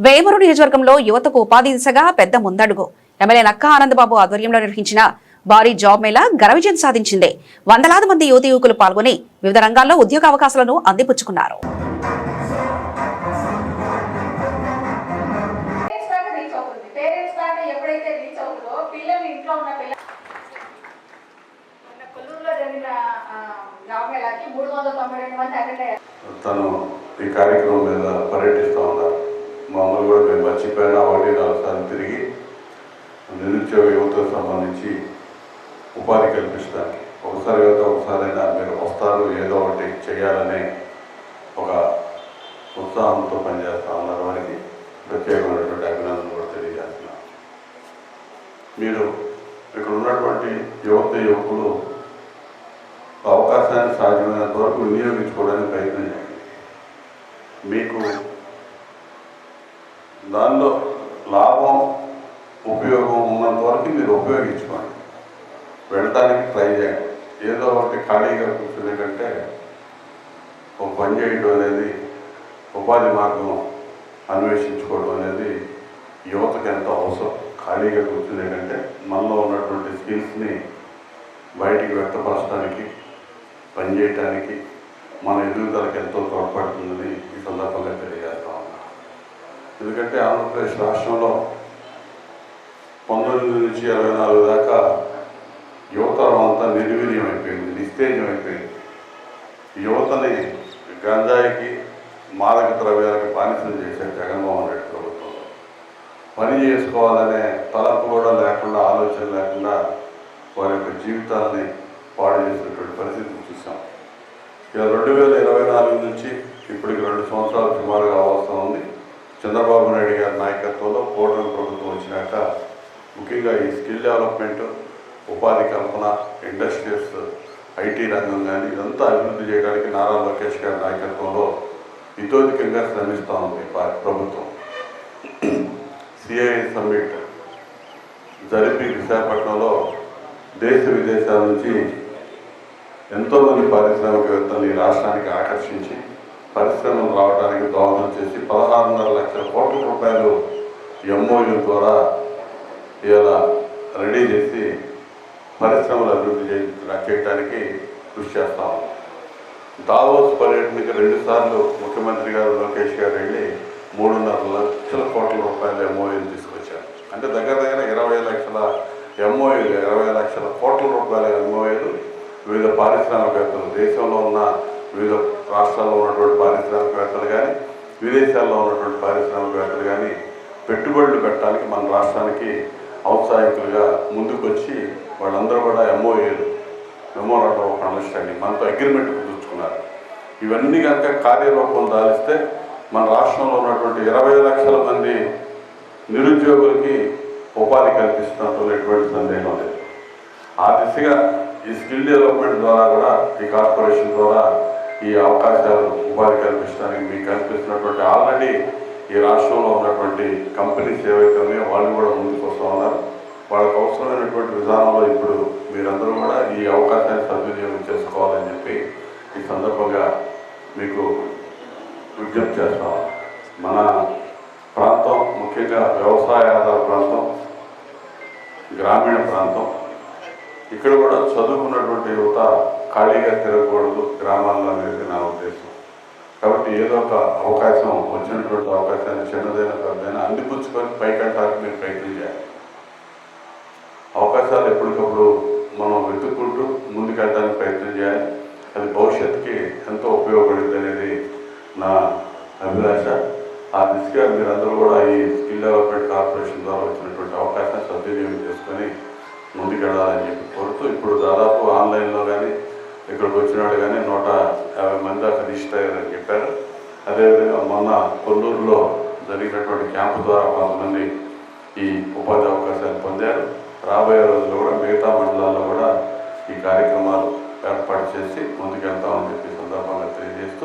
వేమూరు నియోజకవర్గంలో యువతకు ఉపాధి దిశగా పెద్ద ముందడుగు. ఎమ్మెల్యే నక్కా ఆనందబాబు ఆధ్వర్యంలో నిర్వహించిన భారీ జాబ్ మేళా ఘన విజయం సాధించింది. వందలాది మంది యువతి యువకులు పాల్గొని వివిధ రంగాల్లో ఉద్యోగ అవకాశాలను అందిపుచ్చుకున్నారు. తను ఈ కార్యక్రమం మీద పర్యటిస్తూ ఉన్నారు. మామూలు కూడా మేము మర్చిపోయినా 1-4 సార్లు తిరిగి నిరుద్యోగ యువతకు సంబంధించి ఉపాధి కల్పించడానికి ఒకసారి కదా ఒకసారైనా మీరు వస్తారు, ఏదో ఒకటి చేయాలనే ఒక ఉత్సాహంతో పనిచేస్తూ ఉన్నారు. వారికి ప్రత్యేకమైనటువంటి అభినందనలు కూడా తెలియజేస్తున్నాను. మీరు ఇక్కడ ఉన్నటువంటి యువకులు అవకాశాన్ని సాధ్యమైనంత వరకు వినియోగించుకోవడానికి ప్రయత్నం చేయండి. మీకు దానిలో లాభం ఉపయోగం ఉన్నంత వరకు మీరు ఉపయోగించుకోండి, వెళ్ళడానికి ట్రై చేయండి. ఏదో ఒకటి ఖాళీగా కూర్చునే కంటే ఒక పని చేయడం అనేది, ఉపాధి మార్గం అన్వేషించుకోవడం అనేది యువతకు ఎంతో అవసరం. ఖాళీగా కూర్చునే కంటే మనలో ఉన్నటువంటి స్కిల్స్ని బయటికి వ్యక్తపరచడానికి, పనిచేయటానికి, మన ఎదుగుదలకు ఎంతో తోడ్పడుతుందని ఈ సందర్భంగా తెలియజేస్తా ఉన్నా. ఎందుకంటే ఆంధ్రప్రదేశ్ రాష్ట్రంలో 19 నుంచి 24 దాకా యువతరం అంతా నిర్వీర్యం అయిపోయింది, నిస్తేజం అయిపోయింది. యువతని గంజాయికి, మాదక ద్రవ్యాలకి బానిసలు చేసే జగన్మోహన్ రెడ్డి ప్రభుత్వంలో పని చేసుకోవాలనే తలంపు కూడా లేకుండా, ఆలోచన లేకుండా వారి యొక్క జీవితాలని పాడు చేసినటువంటి పరిస్థితిని చూసాం. ఇలా 2024 నుంచి ఇప్పటికి 2 సంవత్సరాలు సుమారుగా అవస్థ ఉంది. చంద్రబాబు నాయుడు గారి నాయకత్వంలో కూటమి ప్రభుత్వం వచ్చినాక ముఖ్యంగా ఈ స్కిల్ డెవలప్మెంట్, ఉపాధి కల్పన, ఇండస్ట్రీస్, ఐటీ రంగం కానీ ఇదంతా అభివృద్ధి చేయడానికి నారా లోకేష్ గారి నాయకత్వంలో ఇతోధికంగా శ్రమిస్తూ ఉంది ప్రభుత్వం. సిఐ సమ్మిట్ జరిపి విశాఖపట్నంలో దేశ విదేశాల నుంచి ఎంతోమంది పారిశ్రామికవేత్తలు ఈ రాష్ట్రానికి ఆకర్షించి పరిశ్రమలు రావడానికి దోహదం చేసి 16.5 లక్షల కోట్ల రూపాయలు ఎంఓయూ ద్వారా ఇలా రెడీ చేసి పరిశ్రమలు అభివృద్ధి చేయడానికి కృషి చేస్తా ఉన్నాం. దావోస్ పర్యటనకి 2 సార్లు ముఖ్యమంత్రి గారు లోకేష్ గారు వెళ్ళి 3.5 లక్షల కోట్ల రూపాయల ఎంఓయూలు తీసుకొచ్చారు. అంటే దగ్గర 20 లక్షల ఎంఓయూలు, 20 లక్షల కోట్ల రూపాయల ఎంఓయూలు వివిధ పారిశ్రామికవేత్తలు, దేశంలో ఉన్న వివిధ రాష్ట్రాల్లో ఉన్నటువంటి పారిశ్రామికవేత్తలు కానీ, విదేశాల్లో ఉన్నటువంటి పారిశ్రామికవేత్తలు కానీ పెట్టుబడులు పెట్టడానికి మన రాష్ట్రానికి ఔత్సాహికులుగా ముందుకొచ్చి వాళ్ళందరూ కూడా ఎంఓఏలు, మెమోరాండం ఆఫ్ అండర్స్టాండింగ్, మనతో అగ్రిమెంట్ కుదుర్చుకున్నారు. ఇవన్నీ కనుక కార్యరూపం దాలిస్తే మన రాష్ట్రంలో ఉన్నటువంటి 20 లక్షల మంది నిరుద్యోగులకి ఉపాధి కల్పిస్తున్నట్లు ఎటువంటి సందేహం లేదు. ఆ దిశగా ఈ స్కిల్ డెవలప్మెంట్ ద్వారా కూడా, ఈ కార్పొరేషన్ ద్వారా ఈ అవకాశాలు ఉపాధి కల్పించడానికి మీకు కల్పిస్తున్నటువంటి ఆల్రెడీ ఈ రాష్ట్రంలో ఉన్నటువంటి కంపెనీస్ ఏవైతే ఉన్నాయో వాళ్ళు కూడా ముందుకు వస్తూ ఉన్నారు. వాళ్ళకు అవసరమైనటువంటి విధానంలో ఇప్పుడు మీరందరూ కూడా ఈ అవకాశాన్ని సద్వినియోగం చేసుకోవాలని చెప్పి ఈ సందర్భంగా మీకు విజ్ఞప్తి చేస్తాం. మన ప్రాంతం ముఖ్యంగా వ్యవసాయ ఆధార ప్రాంతం, గ్రామీణ ప్రాంతం. ఇక్కడ కూడా చదువుకున్నటువంటి యువత ఖాళీగా తిరగకూడదు గ్రామాల్లో అనేది నా ఉద్దేశం. కాబట్టి ఏదో ఒక అవకాశం, వచ్చినటువంటి అవకాశాన్ని చిన్నదైనా పెద్దదైనా అందిపుచ్చుకొని పైకట్టానికి మీరు ప్రయత్నం చేయాలి. అవకాశాలు ఎప్పటికప్పుడు మనం వెతుక్కుంటూ ముందుకెళ్ళడానికి ప్రయత్నం చేయాలి. అది భవిష్యత్తుకి ఎంతో ఉపయోగపడుతుంది అనేది నా అభిలాష. ఆ దిశగా మీరందరూ కూడా ఈ స్కిల్ డెవలప్మెంట్ కార్పొరేషన్ ద్వారా వచ్చినటువంటి అవకాశాన్ని సద్వినియోగం చేసుకొని ముందుకెళ్ళాలని చెప్పి కోరుతూ, ఇప్పుడు దాదాపు ఆన్లైన్లో కానీ ఇక్కడికి వచ్చిన వాళ్ళు కానీ 150 మంది దాకా రిజిస్టర్ అయ్యారని చెప్పారు. అదేవిధంగా మొన్న కొల్లూరులో జరిగినటువంటి క్యాంపు ద్వారా కొంతమంది ఈ ఉపాధి అవకాశాలు పొందారు. రాబోయే రోజుల్లో కూడా మిగతా మండలాల్లో కూడా ఈ కార్యక్రమాలు ఏర్పాటు చేసి ముందుకెళ్తామని చెప్పి సందర్భంగా తెలియజేస్తూ